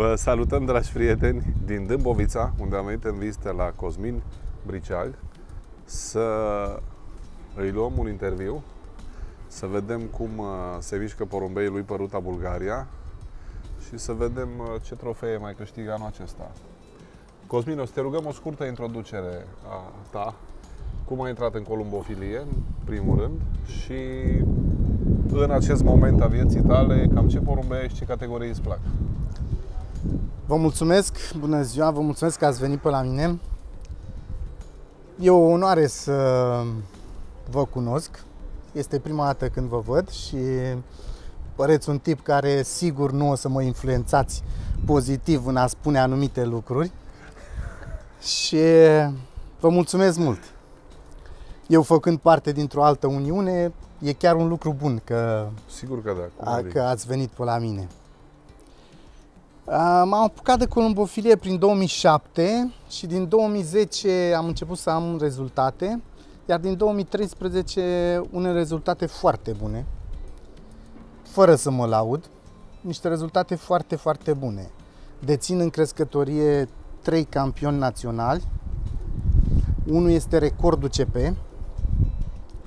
Vă salutăm, dragi prieteni, din Dâmbovița, unde am venit în vizită la Cosmin Briceag să îi luăm un interviu, să vedem cum se mișcă porumbeii lui pe ruta Bulgaria și să vedem ce trofee mai câștigă anul acesta. Cosmin, o să te rugăm o scurtă introducere a ta. Cum ai intrat în columbofilie, în primul rând, și în acest moment a vieții tale, cam ce porumbei și ce categorii îți plac? Vă mulțumesc, bună ziua, vă mulțumesc că ați venit pe la mine. E o onoare să vă cunosc. Este prima dată când vă văd și păreți un tip care sigur nu o să mă influențați pozitiv în a spune anumite lucruri. Și vă mulțumesc mult. Eu făcând parte dintr-o altă uniune, e chiar un lucru bun că, Sigur că da, că ați venit pe la mine. M-am apucat de columbofilie prin 2007 și din 2010 am început să am rezultate, iar din 2013 unele rezultate foarte bune, fără să mă laud, niște rezultate foarte, foarte bune. Dețin în crescătorie 3 campioni naționali, unul este recordul CP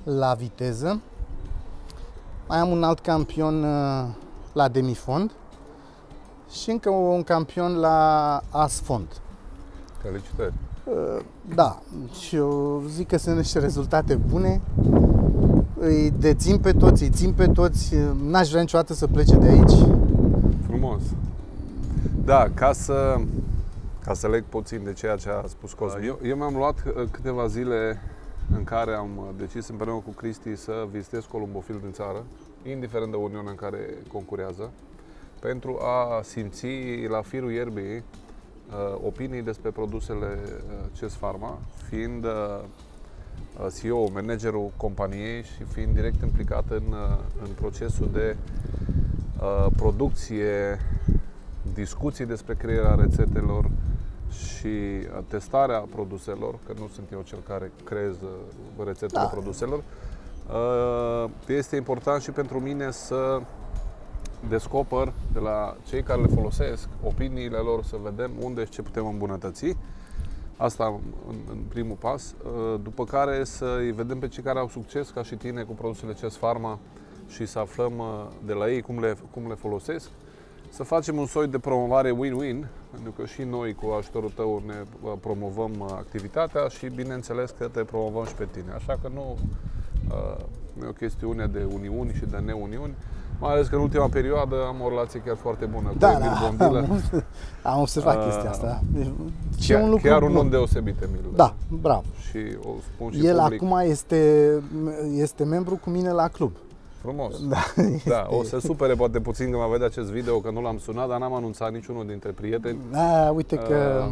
la viteză, mai am un alt campion la demifond și încă un campion la asfond. Felicitări! Da, și eu zic că sunt niște rezultate bune. Îi dețin pe toți, îi țin pe toți. N-aș vrea niciodată să plece de aici. Frumos! Da, ca să leg puțin de ceea ce a spus Cosmin. Eu mi-am luat câteva zile în care am decis împreună cu Cristi să vizitez columbofil din țară, indiferent de uniunea în care concurează, pentru a simți la firul ierbii opinii despre produsele CES Pharma, fiind CEO, managerul companiei și fiind direct implicat în procesul de producție, discuții despre crearea rețetelor și testarea produselor, că nu sunt eu cel care creează rețetele produselor. Este important și pentru mine să descoper de la cei care le folosesc opiniile lor, să vedem unde și ce putem îmbunătăți. Asta în primul pas. După care să îi vedem pe cei care au succes ca și tine cu produsele CES Pharma și să aflăm de la ei cum le folosesc. Să facem un soi de promovare win-win, pentru că și noi cu ajutorul tău ne promovăm activitatea și bineînțeles că te promovăm și pe tine. Așa că nu e o chestiune de uniuni și de neuniuni. Mai ales că în ultima perioadă am o relație chiar foarte bună cu Emil Bondilă. Am observat chestia asta. Chiar un om deosebit, Emil. Da, bravo. Și o spun și el public. Acum este membru cu mine la club. Frumos. Da, o să supere poate puțin că m-a vedea acest video, că nu l-am sunat, dar n-am anunțat niciunul dintre prieteni. Uite că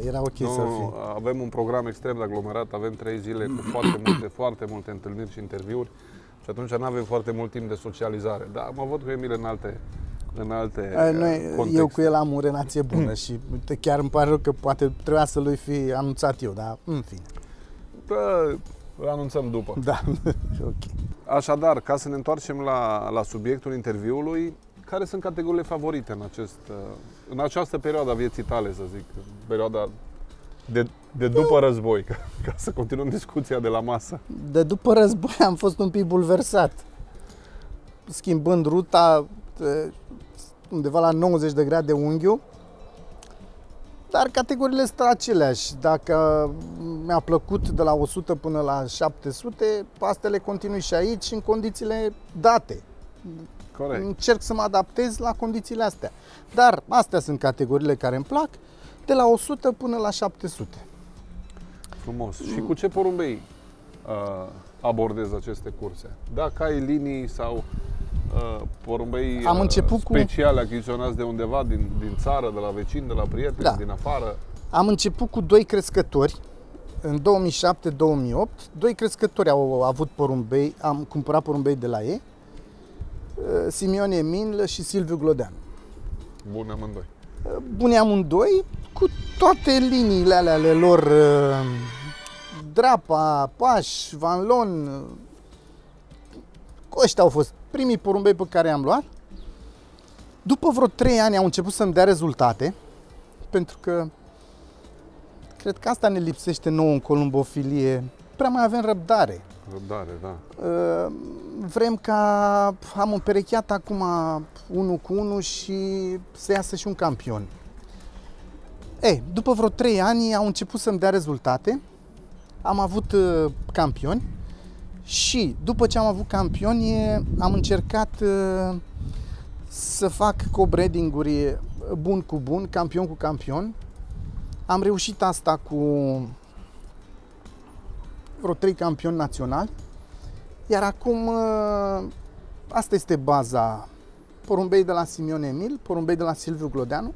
era ok să fie. Avem un program extrem de aglomerat, avem 3 zile cu foarte multe întâlniri și interviuri. Și atunci nu avem foarte mult timp de socializare. Dar mă văd cu Emil în alte contexte. Eu cu el am o relație bună și chiar îmi pare rău că poate trebuia să lui fi anunțat eu, dar în fine. Îl anunțăm după. Da, ok. Așadar, ca să ne întoarcem la subiectul interviului, care sunt categoriile favorite în această perioadă a vieții tale, să zic, perioada de după război, ca să continuăm discuția de la masă. De după război am fost un pic bulversat. Schimbând ruta undeva la 90 de grade unghiul, dar categoriile sunt aceleași. Dacă mi-a plăcut de la 100 până la 700, astea le continui și aici în condițiile date. Corect. Încerc să mă adaptez la condițiile astea. Dar astea sunt categoriile care îmi plac, de la 100 până la 700. Frumos. Și cu ce porumbei abordezi aceste curse? Dacă ai linii sau porumbei speciale achiziționați de undeva din țară, de la vecini, de la prieteni, din afară? Am început cu 2 crescători în 2007-2008. 2 crescători au avut porumbei, am cumpărat porumbei de la ei, Simion Emil și Silviu Glodeanu. Buni amândoi. Buni amândoi, cu toate liniile alea ale lor, Drapa, Paș, Vanlon, ăștia au fost primii porumbei pe care i-am luat. După vreo 3 ani au început să-mi dea rezultate, pentru că cred că asta ne lipsește nouă în columbofilie. Prea mai avem răbdare. Răbdare, da. Vrem ca am împerecheat acum 1-1 și să iasă și un campion. După vreo 3 ani au început să-mi dea rezultate. Am avut campioni și după ce am avut campioni am încercat să fac co-breeding-uri bun cu bun, campion cu campion. Am reușit asta cu vreo 3 campioni naționali. Iar acum asta este baza. Porumbei de la Simeon Emil, porumbei de la Silviu Glodeanu.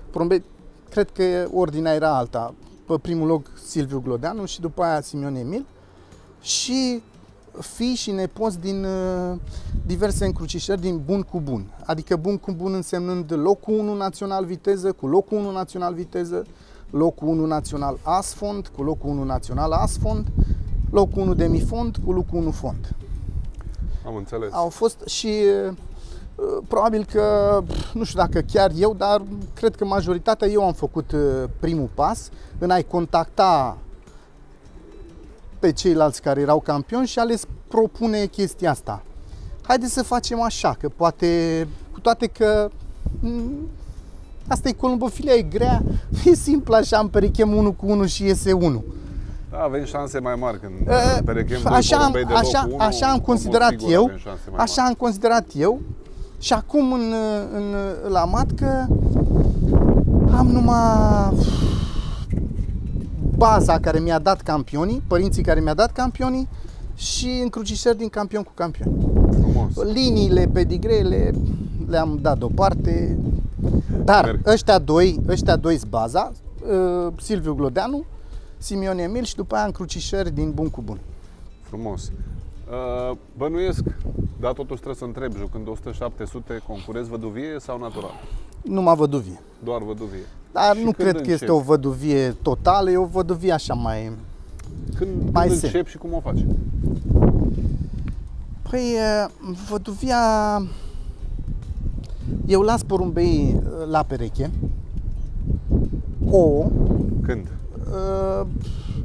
Porumbei, cred că ordinea era alta. Pe primul loc Silviu Glodeanu și după aia Simeon Emil. Și fii și nepoți din diverse încrucișări din bun cu bun. Adică bun cu bun însemnând locul 1 național viteză cu locul 1 național viteză, locul 1 național asfond cu locul 1 național asfond, locul 1 demifond cu locul 1 fond. Am înțeles. Au fost și probabil că, nu știu dacă chiar eu, dar cred că majoritatea eu am făcut primul pas în a-i contacta pe ceilalți care erau campioni și a le propune chestia asta. Haideți să facem așa, că poate, cu toate că asta e columbofilia, e grea, e simplu așa, împerechem 1 cu 1 și iese 1. Da, avem șanse mai mari când perechem așa am considerat eu, așa am considerat eu. Și acum la matcă am numai baza care mi-a dat campionii, părinții care mi-a dat campionii și încrucișări din campion cu campion. Frumos. Liniile, pedigrele le-am dat deoparte, dar ăștia doi sunt baza, Silviu Glodeanu, Simeon Emil și după aia încrucișări din bun cu bun. Frumos. Bănuiesc, dar totuși trebuie să întreb, jucând 100-700, concurezi văduvie sau natural? Numai văduvie. Doar văduvie. Dar și nu cred că este o văduvie totală, e o văduvie așa mai... Când începi și cum o faci? Păi, văduvia... Eu las porumbei la pereche. Ouă. Când?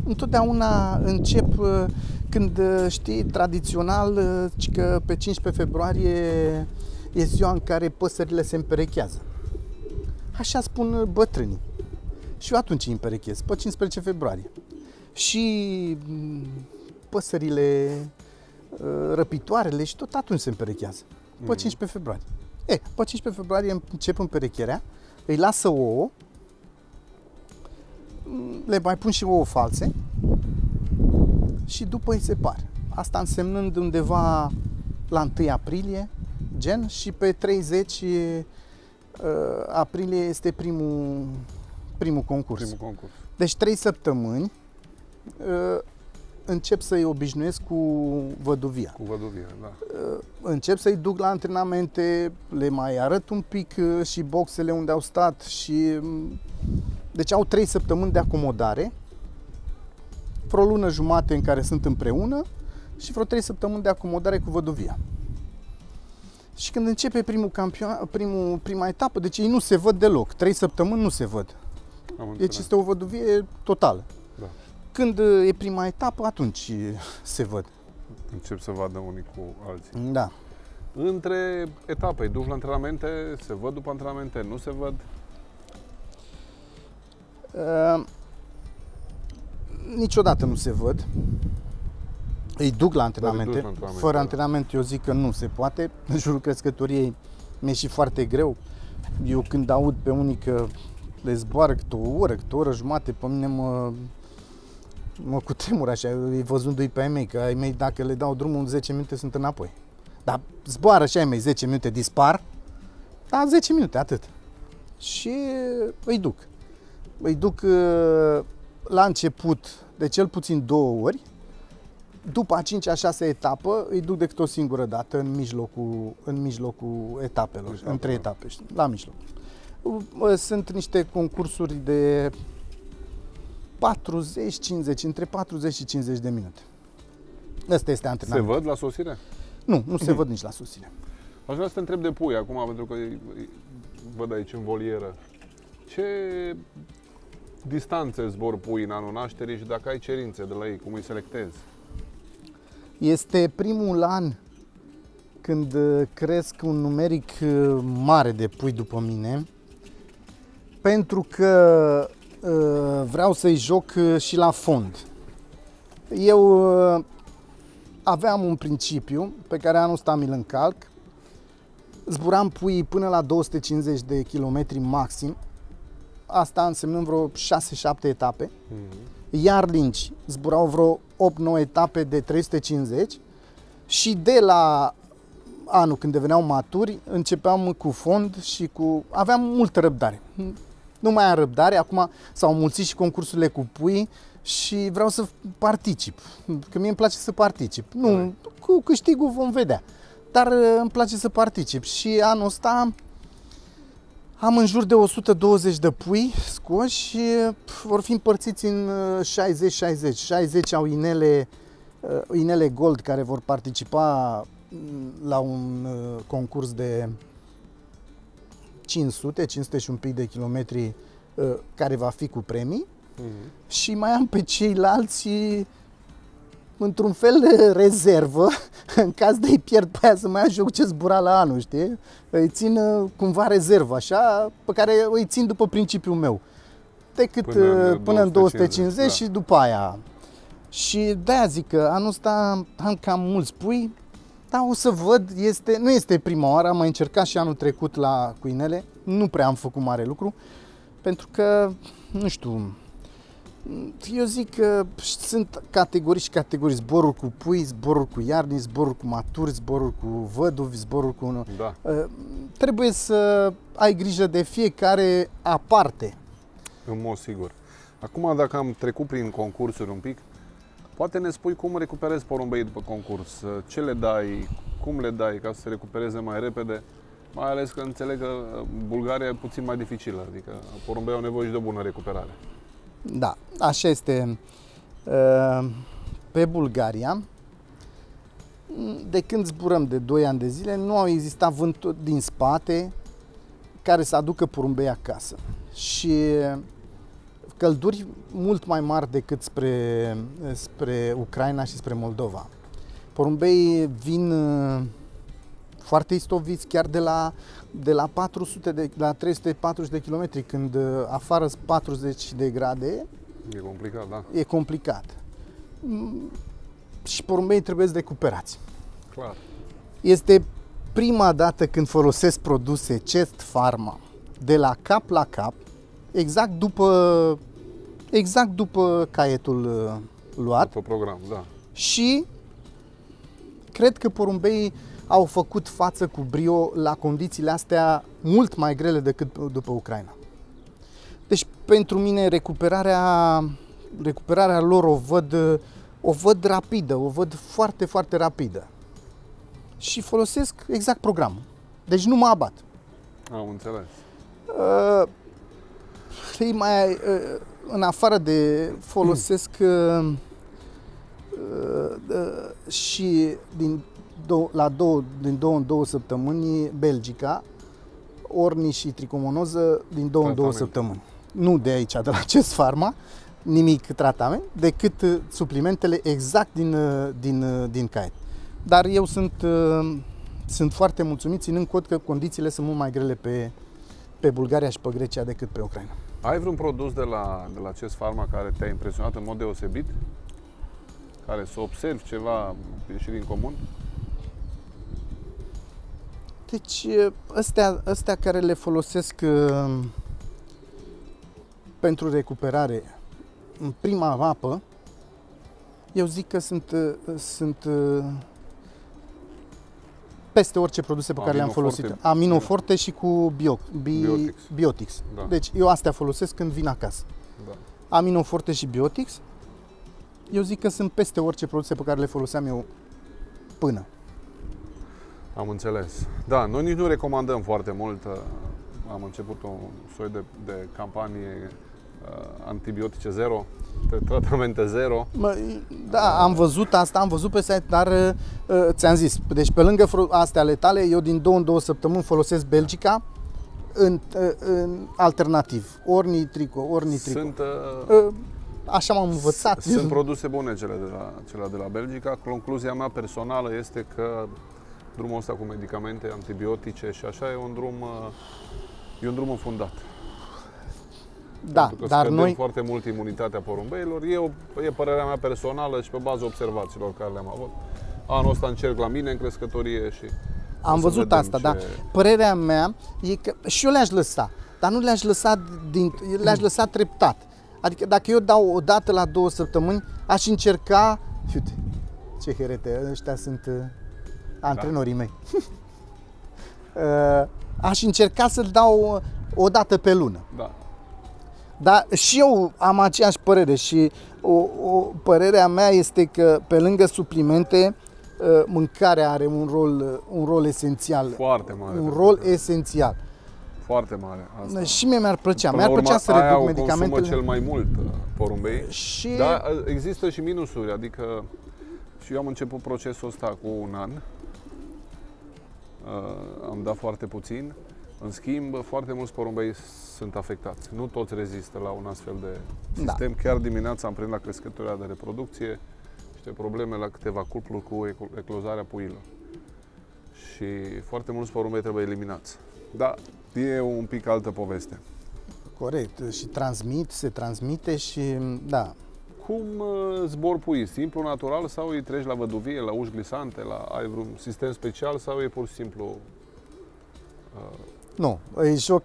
Întotdeauna încep când, știi, tradițional, că pe 15 februarie e ziua în care păsările se împerechează. Așa spun bătrânii. Și eu atunci îi împerechez, pe 15 februarie. Și păsările, răpitoarele și tot atunci se împerechează, pe 15 februarie. Pe 15 februarie încep împerecherea, îi lasă ouă, le mai pun și ouă false și după îi separ. Asta însemnând undeva la 1 aprilie, gen, și pe 30 aprilie este primul concurs. Deci 3 săptămâni încep să-i obișnuiesc cu văduvia. Cu văduvia, da. Încep să-i duc la antrenamente, le mai arăt un pic și boxele unde au stat și... Deci au 3 săptămâni de acomodare, vreo lună jumate în care sunt împreună și vreo 3 săptămâni de acomodare cu văduvia. Și când începe prima etapă, deci ei nu se văd deloc, 3 săptămâni nu se văd. Deci este o văduvie totală. Da. Când e prima etapă, atunci se văd. Încep să vadă unii cu alții. Da. Între etape, îi duci la antrenamente, se văd după antrenamente, nu se văd? Niciodată nu se văd. Îi duc la antrenamente. Fără antrenament eu zic că nu se poate. În jurul crescătoriei mi-e și foarte greu. Eu când aud pe unii că le zboară câte o oră jumate, pe mine mă cutremur așa, văzându-i pe ai mei, că ai mei dacă le dau drumul în 10 minute sunt înapoi. Dar zboară și ai mei 10 minute, dispar, dar 10 minute, atât. Și îi duc. Îi duc la început de cel puțin 2 ori, după a 5-a, 6-a etapă îi duc decât o singură dată în mijlocul etapelor, între etape, la mijloc. Sunt niște concursuri de 40-50, între 40 și 50 de minute. Asta este antrenamentul. Se văd la sosire? Nu se văd nici la sosire. Aș vrea să te întreb de pui acum, pentru că văd aici în volieră. Ce distanțe zbor pui în anul nașterii și dacă ai cerințe de la ei, cum îi selectezi? Este primul an când cresc un numeric mare de pui după mine, pentru că vreau să-i joc și la fond. Eu aveam un principiu pe care anul ăsta mi-l încalc. Zburam puii până la 250 de kilometri maxim, asta însemnând vreo 6-7 etape. Iar linci zburau vreo 8-9 etape de 350 și de la anul când deveneau maturi începeam cu fond și aveam multă răbdare. Nu mai am răbdare, acum s-au mulțit și concursurile cu pui și vreau să particip, că mie îmi place să particip. Nu, cu câștigul vom vedea, dar îmi place să particip și anul ăsta am în jur de 120 de pui scoși și vor fi împărțiți în 60-60. 60 au inele gold care vor participa la un concurs de 500 și un pic de kilometri care va fi cu premii. Și mai am pe ceilalți într-un fel rezervă, în caz de îi pierd pe aia să mai ajung ce zbura la anul, știi? Îi țin cumva rezervă, așa, pe care îi țin după principiul meu. Decât până în 250 da. Și după aia. Și de-aia zic că anul ăsta am cam mulți pui, dar o să văd, nu este prima oară, am mai încercat și anul trecut cu inele, nu prea am făcut mare lucru, pentru că, nu știu, eu zic că sunt categorii și categorii, zboruri cu pui, zboruri cu iarni, zboruri cu maturi, zboruri cu văduvi, zboruri cu... Da. Trebuie să ai grijă de fiecare aparte. În mod sigur. Acum, dacă am trecut prin concursuri un pic, poate ne spui cum recuperezi porumbei după concurs, ce le dai, cum le dai ca să se recupereze mai repede, mai ales că înțeleg că Bulgaria e puțin mai dificilă, adică porumbei au nevoie și de o bună recuperare. Da, așa este. Pe Bulgaria, de când zburăm de 2 ani de zile, nu au existat vânturi din spate care să aducă porumbei acasă. Și călduri mult mai mari decât spre Ucraina și spre Moldova. Porumbeii vin foarte istoviți, chiar de la 340 de kilometri, când afară sunt 40 de grade. E complicat, da. E complicat. Și porumbeii trebuie recuperați. Clar. Este prima dată când folosesc produse Chest Pharma de la cap la cap, exact după caietul luat. După program, da. Și cred că porumbeii au făcut față cu brio la condițiile astea mult mai grele decât după Ucraina. Deci pentru mine recuperarea lor o văd rapidă, o văd foarte, foarte rapidă. Și folosesc exact programul. Deci nu mă abat. Am înțeles. În afară de folosesc și din 2 în 2 săptămâni Belgica, orni și tricomonoză din 2 în 2 săptămâni. Nu de aici, de la Chest Pharma, nimic tratament, decât suplimentele exact din caiet. Dar eu sunt foarte mulțumit, ținând cont că condițiile sunt mult mai grele pe Bulgaria și pe Grecia decât pe Ucraina. Ai vreun produs de la Chest Pharma care te-a impresionat în mod deosebit? Care să observi ceva ieșit din comun? Deci, astea care le folosesc pentru recuperare în prima apă, eu zic că sunt peste orice produse pe care le-am folosit. Aminoforte și cu Biotix. Da. Deci eu astea folosesc când vin acasă. Da. Aminoforte și Biotix, eu zic că sunt peste orice produse pe care le foloseam eu până. Am înțeles. Da, noi nici nu recomandăm foarte mult. Am început un soi de campanie antibiotice zero, tratamente zero. Da, am văzut asta, am văzut pe site, dar ți-am zis, deci pe lângă astea ale tale, eu din 2 în 2 săptămâni folosesc Belgica în alternativ, ori nitrico, ori nitrico. Sunt, așa m-am învățat. Sunt produse bune cele de la Belgica. Concluzia mea personală este că drumul ăsta cu medicamente, antibiotice și așa e un drum înfundat. Da, Pentru că dar scădem noi foarte mult imunitatea porumbeilor. E părerea mea personală și pe baza observațiilor care le-am avut. Anul ăsta încerc la mine în crescătorie și am văzut asta, dar părerea mea e că și eu le-aș lăsa, dar nu le-aș lăsa le-aș lăsa treptat. Adică dacă eu dau o dată la 2 săptămâni, aș încerca, uite, ce herete, ăștia sunt antrenorii mei. Aș încerca să-l dau o dată pe lună. Da. Dar și eu am aceeași părere și părerea mea este că pe lângă suplimente, mâncarea are un rol esențial. Foarte mare. Un rol esențial. Foarte mare. Asta. Și mie mi-ar plăcea. Până Mi-ar plăcea să reduc medicamentele. Consumă cel mai mult porumbei. Și... Dar există și minusuri. Adică și eu am început procesul ăsta cu un an. Am dat foarte puțin. În schimb, foarte mulți porumbei sunt afectați. Nu toți rezistă la un astfel de sistem. Da. Chiar dimineața am prins la crescătoria de reproducție niște probleme la câteva cupluri cu eclozarea puilor. Și foarte mulți porumbei trebuie eliminați. Da, e un pic altă poveste. Corect. Și se transmite și da. Cum zbor puii? Simplu, natural sau îi treci la văduvie, la uși glisante, ai vreun sistem special sau e pur și simplu... Nu, îi joc...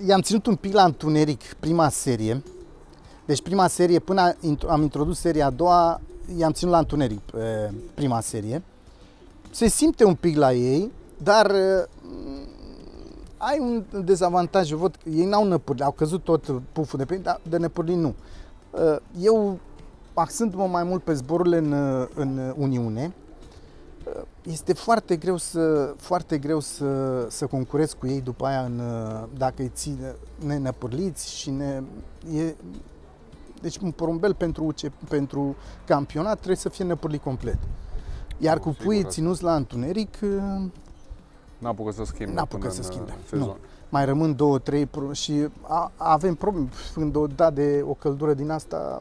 I-am ținut un pic la întuneric prima serie. Deci prima serie, până am introdus seria a doua, i-am ținut la întuneric prima serie. Se simte un pic la ei, dar ai un dezavantaj. Eu văd că ei n-au năpârli, au căzut tot puful de pe ei, dar de năpârli nu. Eu, axându-mă mai mult pe zborurile în Uniune, este foarte greu să concurez cu ei după aia dacă îi ții nenăpârliți și deci un porumbel pentru campionat trebuie să fie năpârlit complet. Iar cu puii ținuți la întuneric n-apucă să schimbe. N-apucă să schimbe. Nu. Mai rămân 2-3 și avem probleme. Când o da de o căldură din asta,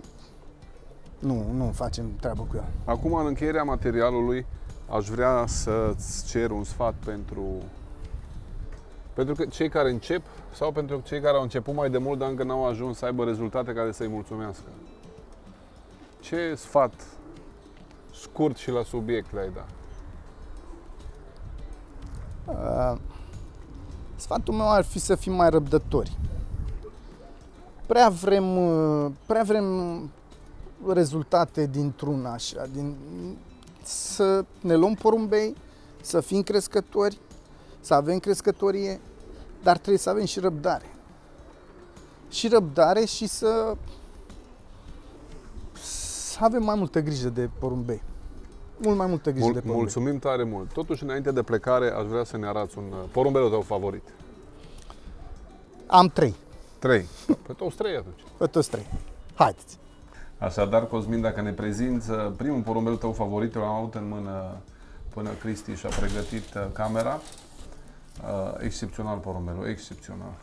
nu facem treabă cu ea. Acum, în încheierea materialului, aș vrea să-ți cer un sfat pentru cei care încep sau pentru cei care au început mai de mult, dar încă n-au ajuns să aibă rezultate care să-i mulțumească. Ce sfat scurt și la subiect le-ai da? Sfatul meu ar fi să fim mai răbdători. Prea vrem rezultate dintr-un așa, să ne luăm porumbei, să fim crescători, să avem crescătorie, dar trebuie să avem și răbdare. Și răbdare și să avem mai multă grijă de porumbei. Mult mai multă grijă de porumbei. Mulțumim tare mult. Totuși, înainte de plecare, aș vrea să ne arăți un porumbelul tău favorit. Am 3. 3. Pe toți 3 atunci. Pe toți 3. Haideți! Așadar, Cosmin, dacă ne prezinți primul porumbel tău favorit, l-am avut în mână până Cristi și-a pregătit camera. Excepțional porumbelul, excepțional.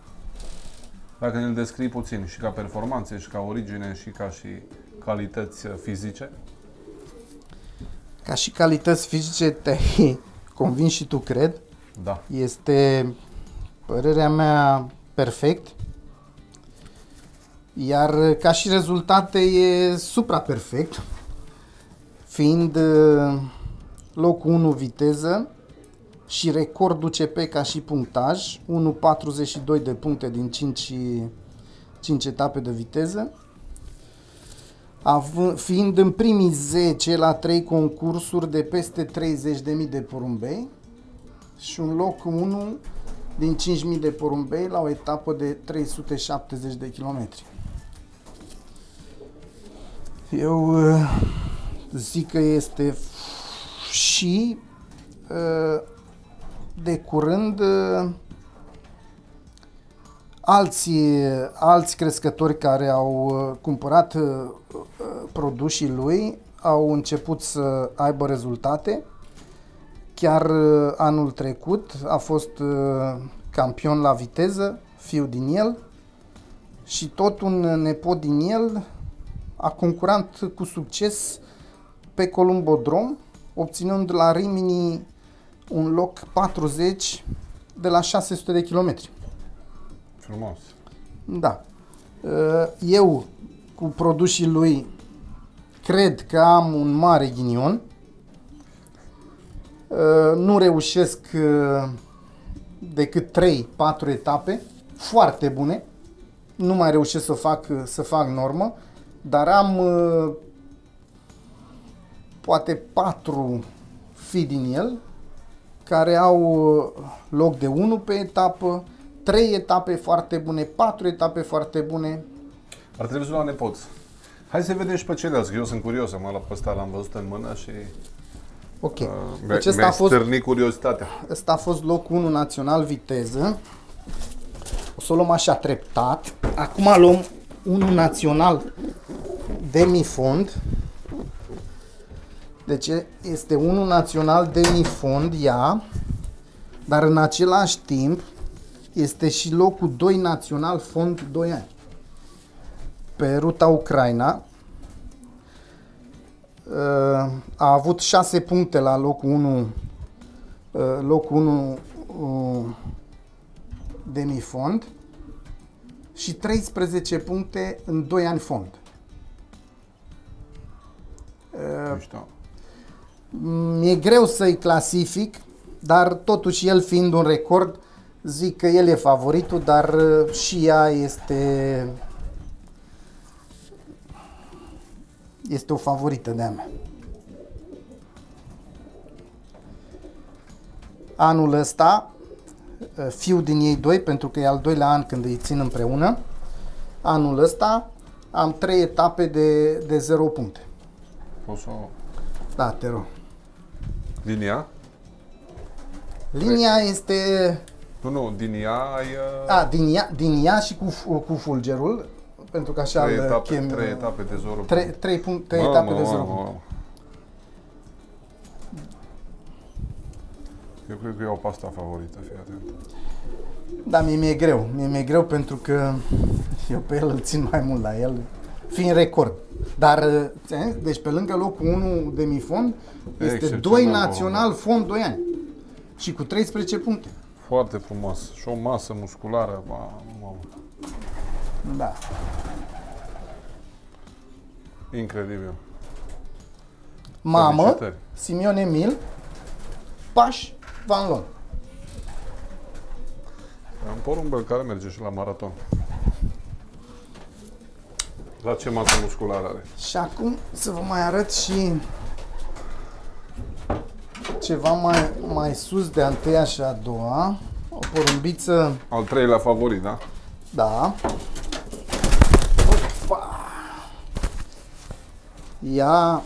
Dacă ne-l descrii puțin și ca performanțe, și ca origine, și ca și calități fizice. Ca și calități fizice te-ai convins și tu, cred. Da. Este, părerea mea, perfect. Iar ca și rezultate e supra-perfect, fiind locul 1 viteză și record UCP ca și punctaj, 1,42 de puncte din 5 etape de viteză, fiind în primii 10 la 3 concursuri de peste 30.000 de porumbei și un loc 1 din 5.000 de porumbei la o etapă de 370 de kilometri. Eu zic că este și de curând alți crescători care au cumpărat produsii lui au început să aibă rezultate. Chiar anul trecut a fost campion la viteză, fiul din el, și tot un nepot din el a concurat cu succes pe Columbodrom, obținând la Rimini un loc 40 de la 600 de kilometri. Frumos. Da. Eu, cu produsii lui, cred că am un mare ghinion. Nu reușesc decât 3-4 etape foarte bune. Nu mai reușesc să fac normă, dar am poate 4 fii din el care au loc de 1 pe etapă, 3 etape foarte bune, 4 etape foarte bune. Ar trebui să la nepoți. Hai să vedem și pe ceilalți, că eu sunt curios, am luat pe ăsta, l-am văzut în mână și Ok. mi-a stârnit curiozitatea. Ăsta a fost locul 1 național viteză. O să o luăm așa treptat. Acum luăm unul național demifond. Deci este unul național demifond, dar în același timp este și locul 2 național fond 2 ani. Pe ruta Ucraina. A avut 6 puncte la locul 1 demifond și 13 puncte în 2 ani fond. Mi-e greu să-i clasific, dar totuși el fiind un record, zic că el e favoritul, dar și ea este o favorită de-a mea. Anul ăsta, fiul din ei doi, pentru că e al doilea an când îi țin împreună, anul ăsta am 3 etape de 0 puncte. O să... Da, te rog. Linia? Linia este... Nu, din ea ai... din ea și cu fulgerul, pentru că așa îl chem... 3 etape de 0 3 etape de 0 puncte. Eu cred că eu o pasta favorită, fii atent. Da, mi-e greu. Mi-e greu pentru că eu pe el îl țin mai mult la el, fiind record. Dar, deci pe lângă locul 1 demifond, este 2 național fond 2 ani. Și cu 13 puncte. Foarte frumos. Și o masă musculară. Mamă. Da. Incredibil. Mamă, Felicitări. Simeon Emil, Paș Van Loon. Am porumbel care merge și la maraton. La ce masă musculară are? Și acum să vă mai arăt și ceva mai sus de a întâia și a doua. O porumbiță. Al treilea favorit, da? Da. Opa. Ea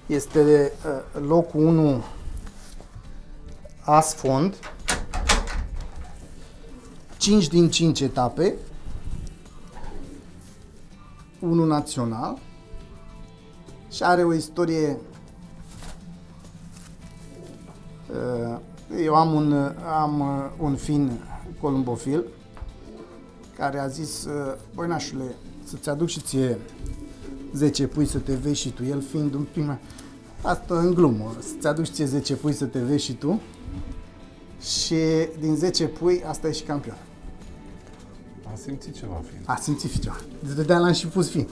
este locul 1 as fond. 5 din 5 etape. 1 național. Și are o istorie. Eu am un fin columbofil care a zis: băi nașule, să-ți aduc și ție 10 pui să te vezi și tu. El fiind un prima, asta în glumă, să-ți aduc și ție 10 pui să te vezi și tu. Și din 10 pui, asta e și campion. A simțit ceva fin. A simțit ceva. De-aia l-am și pus fin.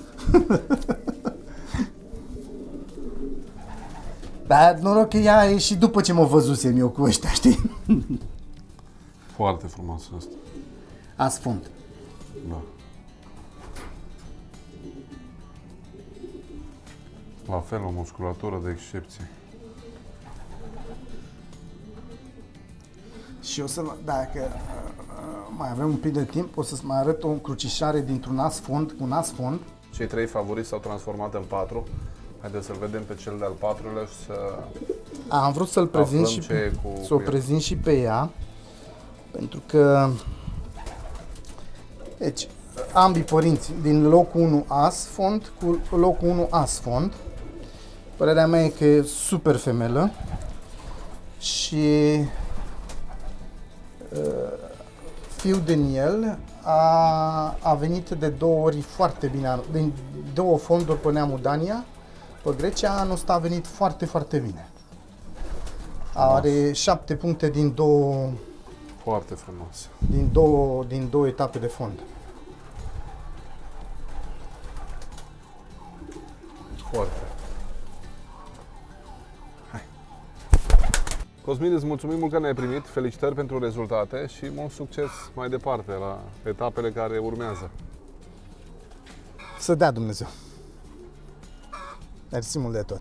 Dar noroc că ea e și după ce mă văzusem eu cu ăștia, știi? Foarte frumos ăsta. Asfund. Da. La fel, o musculatură de excepție. Și o să, dacă mai avem un pic de timp, o să-ți mai arăt o încrucișare dintr-un as fond cu un as fond. Cei 3 favoriți s-au transformat în 4. Haideți să-l vedem pe cel de-al 4-lea și să... Am vrut să-l prezint aflăm și ce e să o el. prezint și pe ea. Pentru că, deci, ambii părinți din locul 1 as fond cu locul 1 as fond. Părerea mea e că e super femelă și fiul Daniel a venit de 2 ori foarte bine, din 2 fonduri pe neamul Dania, pe Grecia, anul ăsta a venit foarte, foarte bine. Are 7 puncte din 2 Foarte frumos. din două etape de fond. Foarte. Hai. Cosmin, îți mulțumim mult că ne-ai primit, felicitări pentru rezultate și mult succes mai departe la etapele care urmează. Să dea Dumnezeu. Mersi mult de tot.